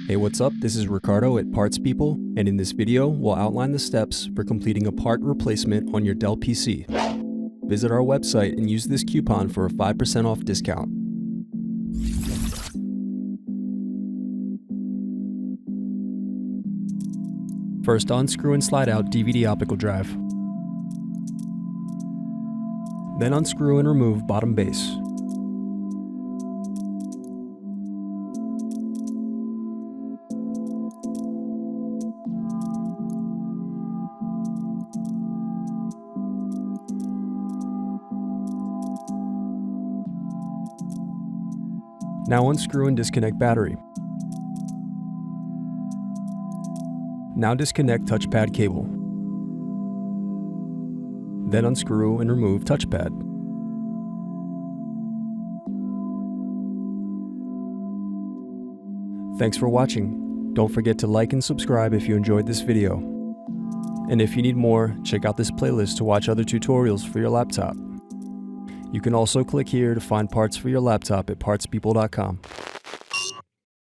Hey, what's up? This is Ricardo at Parts People, and in this video, we'll outline the steps for completing a part replacement on your Dell PC. Visit our website and use this coupon for a 5% off discount. First, unscrew and slide out DVD optical drive. Then unscrew and remove bottom base. Now unscrew and disconnect battery. Now disconnect touchpad cable. Then unscrew and remove touchpad. Thanks for watching. Don't forget to like and subscribe if you enjoyed this video. And if you need more, check out this playlist to watch other tutorials for your laptop. You can also click here to find parts for your laptop at partspeople.com.